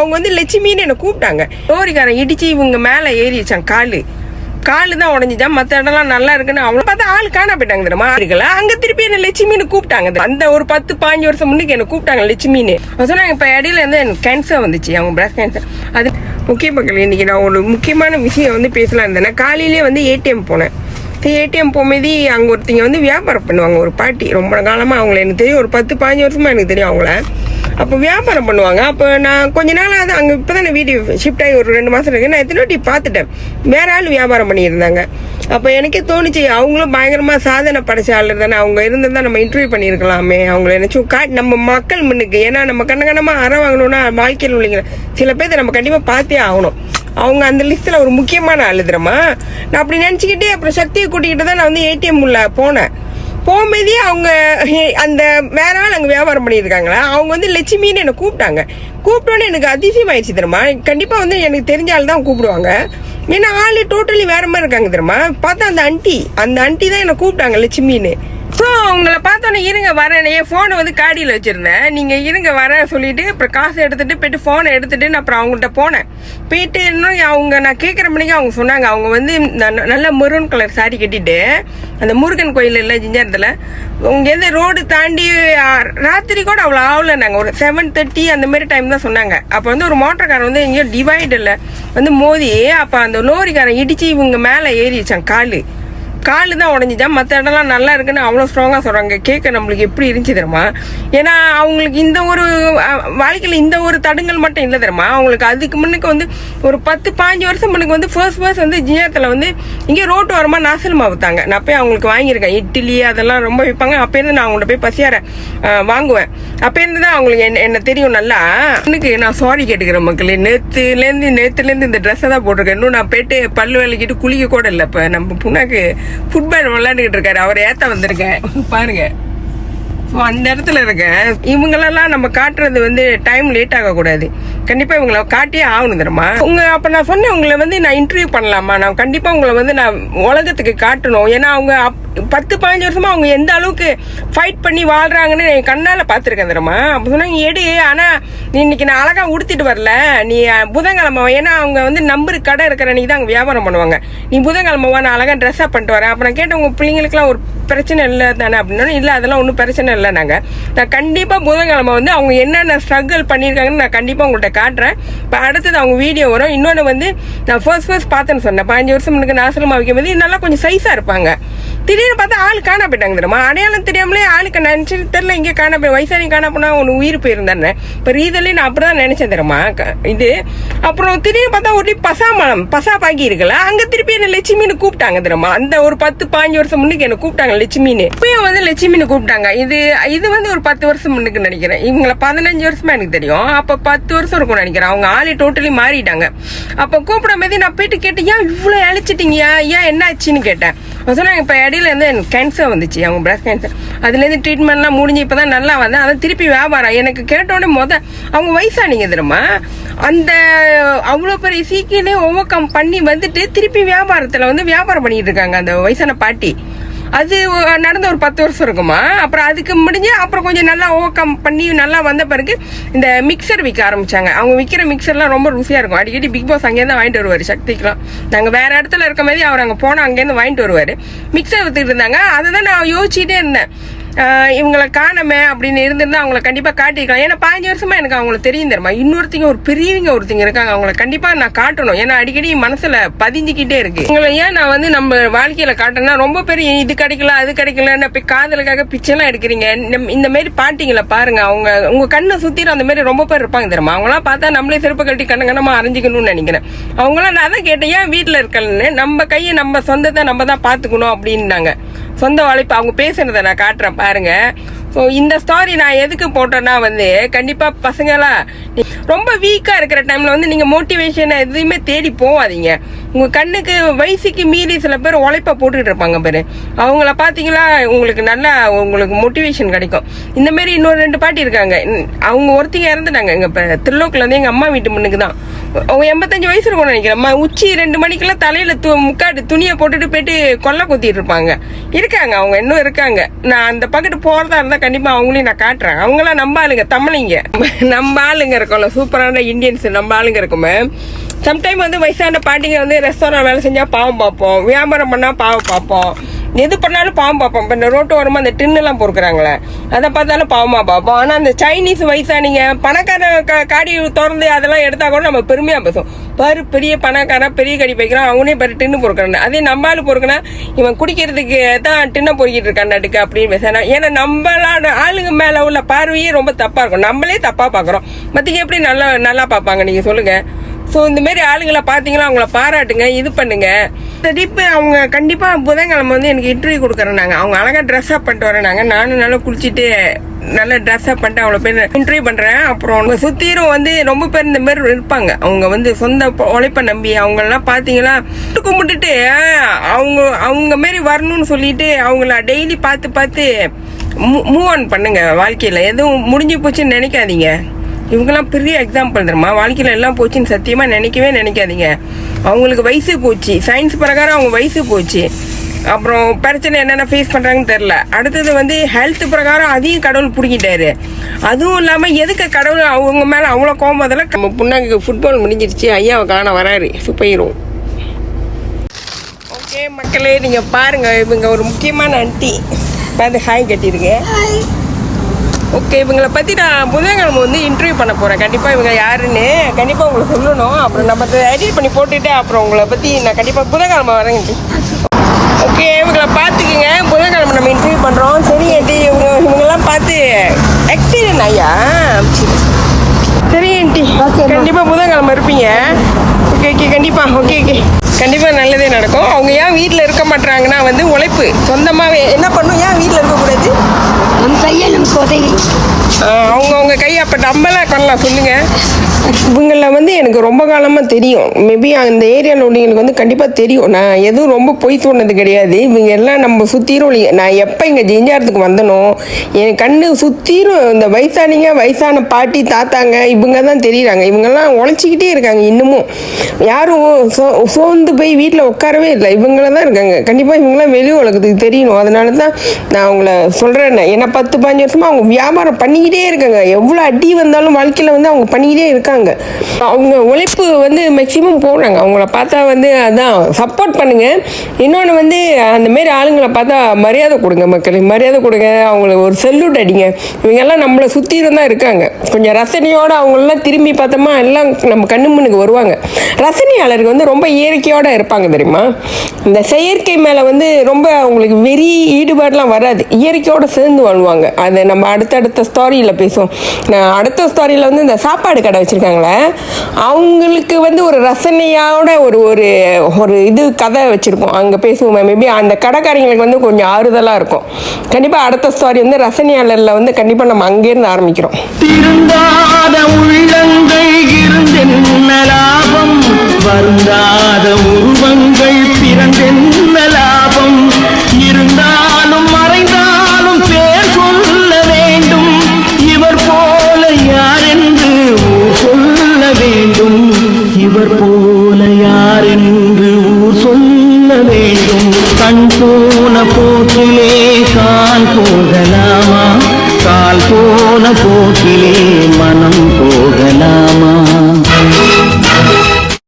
அவங்க வந்து லட்சுமின்னு என்னை கூப்பிட்டாங்க. லோரிக்காரன் இடிச்சு இவங்க மேலே ஏறி வச்சாங்க. காலு தான் உடஞ்சிச்சா, மற்ற இடம்லாம் நல்லா இருக்குன்னு அவங்கள பார்த்தா ஆள் காணா போயிட்டாங்க தெரியுமா. இருக்குல்ல அங்கே திருப்பி என்ன லட்சுமின்னு கூப்பிட்டாங்க. அந்த ஒரு 10-15 வருஷம் முன்னுக்கு என்ன கூப்பிட்டாங்க லட்சுமின்னு. சொன்னாங்க இப்போ இடையில இருந்து எனக்கு கேன்சர் வந்துச்சு, அவங்க பிரஸ்ட் கேன்சர். அது முக்கிய மக்கள் இன்னைக்கு நான் ஒரு முக்கியமான விஷயம் வந்து பேசலாம் இருந்தேன். காலையிலே வந்து ஏடிஎம் போனேன். ஏடிஎம் போகும்போது அங்கே ஒருத்தங்க வந்து வியாபாரம் பண்ணுவாங்க, ஒரு பாட்டி. ரொம்ப காலமாக அவங்கள எனக்கு தெரியும், ஒரு 10-15 வருஷமாக எனக்கு தெரியும் அவங்கள. அப்போ வியாபாரம் பண்ணுவாங்க. அப்போ நான் கொஞ்ச நாள் அது அங்கே இப்போ தான் வீடு ஷிஃப்ட் ஆகி ஒரு 2 மாதம் இருக்கு. நான் எத்தனை வாட்டி பார்த்துட்டேன், வேற ஆள் வியாபாரம் பண்ணியிருந்தாங்க. அப்போ எனக்கே தோணுச்சு, அவங்களும் பயங்கரமாக சாதனை படைச்ச ஆள் தானே, அவங்க இருந்திருந்தா நம்ம இன்டர்வியூ பண்ணியிருக்கலாமே. அவங்கள நினச்சும் நம்ம மக்கள் முன்னுக்கு. ஏன்னா நம்ம கண்ணகனமாக அற வாங்கணும்னா வாழ்க்கையில் உள்ளீங்க சில பேர்த்த நம்ம கண்டிப்பாக பார்த்தே ஆகணும். அவங்க அந்த லிஸ்ட்டில் ஒரு முக்கியமான ஆள் தெரியுமா. நான் அப்படி நினச்சிக்கிட்டே அப்புறம் சக்தியை கூட்டிக்கிட்டு தான் நான் வந்து ஏடிஎம் உள்ள போனேன். போகும்போதே அவங்க அந்த வேற ஆள் அங்கே வியாபாரம் பண்ணியிருக்காங்களா, அவங்க வந்து லட்சுமின்னு என்னை கூப்பிட்டாங்க. கூப்பிட்டோன்னே எனக்கு அதிசயம் ஆயிடுச்சு தெரியுமா. கண்டிப்பாக வந்து எனக்கு தெரிஞ்ச ஆள் தான் கூப்பிடுவாங்க. ஏன்னா ஆள் டோட்டலி வேற மாதிரி இருக்காங்க தெரியுமா. பார்த்தா அந்த ஆண்டி தான் என்னை கூப்பிட்டாங்க லட்சுமின்னு. ஸோ அவங்கள பார்த்தோன்னே இருங்க வரேன், என் ஃபோனை வந்து காடியில் வச்சுருந்தேன். நீங்கள் இருங்க வரேன் சொல்லிட்டு அப்புறம் காசை எடுத்துகிட்டு போயிட்டு ஃபோனை எடுத்துகிட்டு நான் அப்புறம் அவங்கள்ட்ட போனேன். போயிட்டு இன்னும் அவங்க நான் கேட்குற மணிக்கு அவங்க சொன்னாங்க, அவங்க வந்து நல்ல மெரூன் கலர் சாரி கட்டிட்டு அந்த முருகன் கோயில் இல்லை ஜிஞ்சாரத்தில் இங்கேருந்து ரோடு தாண்டி ராத்திரி கூட அவ்வளோ ஆகல. நாங்கள் ஒரு 7:30 அந்த மாதிரி டைம் தான் சொன்னாங்க. அப்போ வந்து ஒரு மோட்டர்காரன் வந்து எங்கேயோ டிவைடில் வந்து மோதி அப்போ அந்த லோரிக்காரன் இடிச்சு இவங்க மேலே ஏறி வச்சாங்க. காலு தான் உடஞ்சிச்சா, மற்ற இடம்லாம் நல்லா இருக்குன்னு அவ்வளோ ஸ்ட்ராங்காக சொல்கிறாங்க. கேட்க நம்மளுக்கு எப்படி இருந்துச்சு தெரியுமா. ஏன்னா அவங்களுக்கு இந்த ஒரு வாழ்க்கையில் இந்த ஒரு தடுங்கல் மட்டும் இல்லை தெரியுமா. அவங்களுக்கு அதுக்கு முன்னுக்கு வந்து ஒரு 10-15 வருஷம் முன்னுக்கு வந்து ஃபர்ஸ்ட் வந்து ஜியாத்தில் வந்து இங்கே ரோட்டு ஓரமாக நாசல் மாவுத்தாங்க. நான் போய் அவங்களுக்கு வாங்கியிருக்கேன். இட்லி அதெல்லாம் ரொம்ப விற்பாங்க. அப்போருந்து நான் அவங்கள்ட்ட போய் பசியார வாங்குவேன். அப்போருந்து தான் அவங்களுக்கு என்ன தெரியும் நல்லா. எனக்கு நான் சாரி கேட்டுக்கிறேன் மக்களே. நேற்றுலேருந்து இந்த ட்ரெஸ்ஸை தான் போட்டிருக்கேன். இன்னும் நான் போயிட்டு பல்லு விளக்கிட்டு குளிக்க கூட இல்லை. இப்போ நம்ம புண்ணாக்கு ஃபுட்பால் விளையாண்டுக்கிட்டு இருக்காரு, அவரை ஏத்த வந்திருக்கேன் பாருங்க. ஸோ அந்த இடத்துல இருக்கேன். இவங்களெல்லாம் நம்ம காட்டுறது வந்து டைம் லேட் ஆகக்கூடாது. கண்டிப்பாக இவங்களை காட்டியே ஆகணும் தெரியுமா. அப்போ நான் சொன்னேன், உங்களை வந்து நான் இன்டர்வியூ பண்ணலாமா, நான் கண்டிப்பாக உங்களை வந்து நான் உலகத்துக்கு காட்டணும். ஏன்னா அவங்க 10-15 வருஷமா அவங்க எந்த அளவுக்கு ஃபைட் பண்ணி வாழ்றாங்கன்னு என் கண்ணால் பார்த்துருக்கேன் தெரியுமா. அப்போ சொன்னாங்க எடு, ஆனால் இன்னைக்கு நான் அழகாக உடுத்திட்டு வரல, நீ புதன்கிழமை. ஏன்னா அவங்க வந்து நம்பரு கடை இருக்கிற அன்னைக்கு தான் அங்கே வியாபாரம் பண்ணுவாங்க. நீ புதன்கிழமைவா நான் அழகாக ட்ரெஸ்ஸாக பண்ணிட்டு வரேன். அப்புறம் கேட்டேன், உங்கள் பிள்ளைங்களுக்குலாம் ஒரு பிரச்சனை இல்லை தானே அப்படின்னா, இல்லை அதெல்லாம் ஒன்றும் பிரச்சனை இல்லை. நான் கண்டிப்பாக புதன்கிழமை வந்து அவங்க என்னென்ன ஸ்ட்ரகிள் பண்ணியிருக்காங்கன்னு நான் கண்டிப்பாக உங்கள்கிட்ட காட்டுறேன். இப்போ அடுத்தது அவங்க வீடியோ வரும். இன்னொன்று வந்து நான் ஃபர்ஸ்ட் பார்த்தேன்னு சொன்னேன், 15 வருஷம் முன்னுக்கு நாசலமாக வைக்கும்போது நல்லா கொஞ்சம் சைஸாக இருப்பாங்க. திடீர்னு பார்த்தா ஆள் காணா போயிட்டாங்க தெரியுமா. அடையாளம் தெரியாமலே ஆளுக்கு நினச்சி தெரியல, இங்கே காணா போய் வயசானி காணா போனா ஒன்று உயிர் போயிருந்தானே. இப்போ ரீதலே நான் அப்படி தான் நினைச்சேன் தெரியுமா இது. அப்புறம் திடீர்னு பார்த்தா ஒரு பசா பாக்கி இருக்குல்ல, அங்கே திருப்பி என்ன லட்சுமின்னு கூப்பிட்டாங்க தெரியுமா. அந்த ஒரு 10-15 வருஷம் முன்னுக்கு என்ன கூப்பிட்டாங்க லட்சுமின்னு. இப்பயும் வந்து லட்சுமின்னு கூப்பிட்டாங்க. இது வந்து ஒரு 10 வருஷம் முன்னுக்கு நினைக்கிறேன். இவங்களை 15 வருஷமா எனக்கு தெரியும். அப்போ 10 வருஷம் இருக்கும்னு நினைக்கிறேன். அவங்க ஆளே டோட்டலி மாறிட்டாங்க. அப்போ கூப்பிடும் போது நான் போயிட்டு கேட்டேன், ஏன் இவ்வளோ அழைச்சிட்டீங்க, ஏன் என்ன ஆச்சுன்னு கேட்டேன். சொன்னாங்க இப்போ இடையில இருந்து எனக்கு கேன்சர் வந்துச்சு, அவங்க பிரஸ்ட் கேன்சர். அதுலேருந்து ட்ரீட்மெண்ட்லாம் முடிஞ்சு இப்போ தான் நல்லா வந்தேன். அதை திருப்பி வியாபாரம் எனக்கு கேட்டோடனே அவங்க வயசானீங்க தெரியுமா. அந்த அவ்வளோ பெரிய சீக்கிரமே ஓவர் கம் பண்ணி வந்துட்டு திருப்பி வியாபாரத்தில் வந்து வியாபாரம் பண்ணிட்டு இருக்காங்க அந்த வயசான பாட்டி. அது நடந்த ஒரு 10 வருஷம் இருக்குமா. அப்புறம் அதுக்கு முடிஞ்சு அப்புறம் கொஞ்சம் நல்லா ஓவர் கம் பண்ணி நல்லா வந்த பிறகு இந்த மிக்சர் விற்க ஆரம்பிச்சாங்க. அவங்க விற்கிற மிக்சர்லாம் ரொம்ப ருசியாக இருக்கும். அடிக்கடி பிக் பாஸ் அங்கேருந்து வாங்கிட்டு வருவார் சக்திக்கெலாம். நாங்கள் வேற இடத்துல இருக்க மாதிரி அவர் அங்கே போனால் அங்கேருந்து வாங்கிட்டு வருவார். மிக்சர் விற்றுட்டு இருந்தாங்க. அதை தான் நான் யோசிச்சுட்டே இருந்தேன், இவங்களை காணமே அப்படின்னு இருந்திருந்தா அவங்களை கண்டிப்பாக காட்டிக்கலாம். ஏன்னா 15 வருஷமா எனக்கு அவங்களை தெரியும் தெரியுமா. இன்னொருத்தங்க ஒரு பெரியவங்க ஒருத்தங்க இருக்காங்க, அவங்களை கண்டிப்பாக நான் காட்டணும். ஏன்னா அடிக்கடி மனசில் பதிஞ்சிக்கிட்டே இருக்கு. இவங்களை ஏன் நான் வந்து நம்ம வாழ்க்கையில காட்டணும்னா, ரொம்ப பெரிய இது கிடைக்கல அது கிடைக்கலன்னு போய் காதலுக்காக பிச்சைலாம் எடுக்கிறீங்க. இந்த மாதிரி பாட்டிங்களை பாருங்க, உங்க கண்ணை சுத்திரும் அந்த மாதிரி ரொம்ப பேர் இருப்பாங்க தெரியுமா. அவங்களாம் பார்த்தா நம்மளே செருப்பு கட்டி கண்ணமா அரைஞ்சிக்கணும்னு நினைக்கிறேன். அவங்களாம் நான் தான் கேட்டேன், ஏன் வீட்டில் இருக்கலன்னு. நம்ம கையை நம்ம சொந்தத்தை நம்ம தான் பார்த்துக்கணும் அப்படின்னாங்க. சொந்த உழைப்பு அவங்க பேசுனதை நான் காட்டுறேன் பாருங்க. ஸோ இந்த ஸ்டோரி நான் எதுக்கு போட்டேன்னா வந்து கண்டிப்பாக பசங்களா ரொம்ப வீக்காக இருக்கிற டைமில் வந்து நீங்கள் மோட்டிவேஷன் எதுவுமே தேடி போகாதீங்க. உங்கள் கண்ணுக்கு வயசுக்கு மீறி சில பேர் உழைப்பா போட்டுக்கிட்டு இருப்பாங்க பாரு, அவங்கள பார்த்தீங்களா உங்களுக்கு நல்லா உங்களுக்கு மோட்டிவேஷன் கிடைக்கும். இந்த மாதிரி இன்னொரு 2 பாட்டி இருக்காங்க. அவங்க ஒருத்திங்க இறந்துட்டாங்க. எங்கள் இப்போ திருலோக்கில் வந்து எங்கள் அம்மா வீட்டு முன்னுக்கு தான் 85 வயசு இருக்கும்னு நினைக்கிறேன். உச்சி 2 மணிக்கெல்லாம் தலையில முக்காட்டு துணியை போட்டுட்டு போயிட்டு கொல்லை குத்திட்டு இருப்பாங்க. இருக்காங்க, அவங்க இன்னும் இருக்காங்க. நான் அந்த பக்கத்து போறதா இருந்தா கண்டிப்பா அவங்களையும் நான் காட்டுறேன். அவங்களாம் நம்ம ஆளுங்க, தமிழிங்க, நம்ம ஆளுங்க இருக்கோம்ல, சூப்பரான இந்தியன்ஸ் நம்ம ஆளுங்க இருக்குமே. சம்டைம் வந்து வயசான பாட்டிங்க வந்து ரெஸ்டாரண்ட் வேலை செஞ்சா பாவம் பார்ப்போம், வியாபாரம் பண்ணா பாவம் பார்ப்போம், எது பண்ணாலும் பாவம் பார்ப்போம். இப்போ இந்த ரோட்டு ஓரமா அந்த டின்னுலாம் பொறுக்குறாங்களே, அதை பார்த்தாலும் பாவமா பார்ப்போம். ஆனா அந்த சைனீஸ் வயசானிங்க பணக்கார காடி திறந்து அதெல்லாம் எடுத்தா கூட நம்ம பெருமையா பேசுவோம். பாரு பெரிய பணக்காரன், பெரிய கடி பைக்கிறான், அவனே பாரு டின்னு பொறுக்கிறான். அதே நம்ம ஆளு பொறுக்குனா இவன் குடிக்கிறதுக்கு தான் டின்ன பொறுக்கிட்டு இருக்காண்டாட்டுக்கு அப்படின்னு பேசணும். ஏன்னா நம்மளோட ஆளுங்க மேல உள்ள பார்வையே ரொம்ப தப்பா இருக்கும். நம்மளே தப்பா பாக்குறோம், மத்திக்கு எப்படி நல்லா பார்ப்பாங்க நீங்க சொல்லுங்க. ஸோ இந்த மாதிரி ஆளுங்களை பார்த்தீங்கன்னா அவங்கள பாராட்டுங்க, இது பண்ணுங்க. இப்போ அவங்க கண்டிப்பா புதன்கிழமை வந்து எனக்கு இன்டர்வியூ கொடுக்குறேன்னாங்க. அவங்க அழகா ட்ரெஸ் அப் பண்ணிட்டு வரேனாங்க. நானும் நல்லா குளிச்சுட்டு நல்லா ட்ரெஸ் அப் பண்ணிட்டு அவ்வளோ பேர் இன்டர்வியூ பண்றேன். அப்புறம் அவங்க சுத்திரும் வந்து ரொம்ப பேர் இந்த மாதிரி இருப்பாங்க. அவங்க வந்து சொந்த உழைப்பை நம்பி அவங்களெல்லாம் பார்த்தீங்கன்னா கும்பிட்டுட்டு அவங்க மாரி வரணும்னு சொல்லிட்டு அவங்கள டெய்லி பார்த்து மூவ் ஆன் பண்ணுங்க. வாழ்க்கையில எதுவும் முடிஞ்சு போச்சுன்னு நினைக்காதீங்க. இவங்கெல்லாம் பெரிய எக்ஸாம்பிள் தெரியுமா. வாழ்க்கையில எல்லாம் போச்சுன்னு சத்தியமா நினைக்காதீங்க. அவங்களுக்கு வயசு போச்சு, சயின்ஸ் பிரகாரம் அவங்க வயசு போச்சு. அப்புறம் பிரச்சனை என்னென்ன ஃபேஸ் பண்றாங்கன்னு தெரியல. அடுத்தது வந்து ஹெல்த் பிரகாரம் அதையும் கடவுள் பிடிக்கிட்டாரு. அதுவும் இல்லாம எதுக்கு கடவுள் அவங்க மேல அவ்வளோ கோபம். அதெல்லாம் நம்ம புண்ணாக்கு ஃபுட்பால் முடிஞ்சிருச்சு, ஐயாவை காண வராரு, போயிரும். ஓகே மக்களே, நீங்க பாருங்க, இவங்க ஒரு முக்கியமான ஆண்டி பார்த்து ஹாய் கட்டிருங்க. ஓகே, இவங்களை பற்றி நான் புதன்கிழமை வந்து இன்டர்வியூ பண்ண போகிறேன். கண்டிப்பாக இவங்க யாருன்னு கண்டிப்பாக உங்களுக்கு சொல்லணும். அப்புறம் நம்ம எடிட் பண்ணி போட்டுட்டு அப்புறம் உங்களை பற்றி நான் கண்டிப்பாக புதன்கிழமை வரேங்க. ஓகே, இவங்களை பார்த்துக்குங்க. புதன்கிழமை நம்ம இன்டர்வியூ பண்ணுறோம். சரி ஆண்டி, இவங்கெல்லாம் பார்த்து எக்ஸ்பீரியன்ஸ் ஐயா. சரி ஆண்டி, கண்டிப்பாக புதன்கிழமை இருப்பீங்க. ஓகே கண்டிப்பாக. ஓகே கண்டிப்பாக நல்லதே நடக்கும். அவங்க ஏன் வீட்டில் இருக்க மாட்டாங்கன்னா வந்து உழைப்பு சொந்தமாகவே என்ன பண்ணும். ஏன் வீட்டில் இருக்கக்கூடாது? நம்ம கையை நமக்கு உதவி அவங்க கை. அப்போ நம்மளாம் பண்ணலாம் சொல்லுங்க. இவங்களை வந்து எனக்கு ரொம்ப காலமாக தெரியும். மேபி அந்த ஏரியாவில் உள்ளவங்களுக்கு வந்து கண்டிப்பாக தெரியும். நான் எதுவும் ரொம்ப பொய் சொன்னது கிடையாது. இவங்க எல்லாம் நம்ம சுற்றிரும். நான் எப்போ இங்கே ஜெஞ்சாரத்துக்கு வந்தனோ என் கண்ணு சுற்றிரும் இந்த வயசான பாட்டி தாத்தாங்க இவங்க தான் தெரியுறாங்க. இவங்கெல்லாம் உழைச்சிக்கிட்டே இருக்காங்க. இன்னமும் யாரும் சோர்ந்து போய் வீட்டில் உட்காரவே இல்லை. இவங்கள தான் இருக்காங்க. கண்டிப்பாக இவங்களாம் வெளி உலகத்துக்கு தெரியணும். அதனால தான் நான் அவங்கள சொல்கிறேன். ஏன்னா 10-15 வருஷமாக அவங்க வியாபாரம் பண்ணிக்கிட்டே இருக்காங்க. எவ்வளோ அடி வந்தாலும் வாழ்க்கையில் வந்து அவங்க பண்ணிக்கிட்டே இருக்காங்க. அவங்க உழைப்பு வந்து மேக்சிமம் போடுறாங்க. அவங்கள பார்த்தா வந்து அதான் சப்போர்ட் பண்ணுங்க. இன்னொன்று வந்து அந்த மாரி ஆளுங்களை பார்த்தா மரியாதை கொடுங்க. மக்களுக்கு மரியாதை கொடுங்க. அவங்களுக்கு ஒரு செல்யூட் அடிங்க. இவங்கெல்லாம் நம்மளை சுற்றிலும் தான் இருக்காங்க. கொஞ்சம் ரசனையோடு அவங்களெல்லாம் திரும்பி பார்த்தோமா எல்லாம் நம்ம கண்ணு முன்னுக்கு வருவாங்க. ரசனையாளருக்கு வந்து ரொம்ப இயற்கையோடு இருப்பாங்க தெரியுமா. இந்த செயற்கை மேலே வந்து ரொம்ப அவங்களுக்கு வெறி ஈடுபாடுலாம் வராது. இயற்கையோடு சேர்ந்து வாழ்வாங்க. அதை நம்ம அடுத்தடுத்த ஸ்டோரியில் பேசுவோம். நான் அடுத்த ஸ்டோரியில் வந்து இந்த சாப்பாடு கடை வச்சுருக்காங்களே அவங்களுக்கு வந்து ஒரு ரசனையோட ஒரு இது கதை வச்சுருக்கோம். அங்கே பேசுவோம். மேபி அந்த கடைக்காரங்களுக்கு வந்து கொஞ்சம் ஆறுதலாக இருக்கும். கண்டிப்பாக அடுத்த ஸ்டோரி வந்து ரசனையாளரில் வந்து கண்டிப்பாக நம்ம அங்கேருந்து ஆரம்பிக்கிறோம். திருந்தாத உள்ளங்கள் இருந்தென்ன லாபம், வருந்தாத உருவங்கள் பிறந்தென்ன லாபம், இருந்தாலும் மறைந்தாலும் பேர் சொல்ல வேண்டும், இவர் போல யார் என்று ஊர் சொல்ல வேண்டும், இவர் போல யார் என்று ஊர் சொல்ல வேண்டும். கண் போன போக்கிலே கால் போகலாமா, கால் போன போக்கிலே மனம் போகலாமா?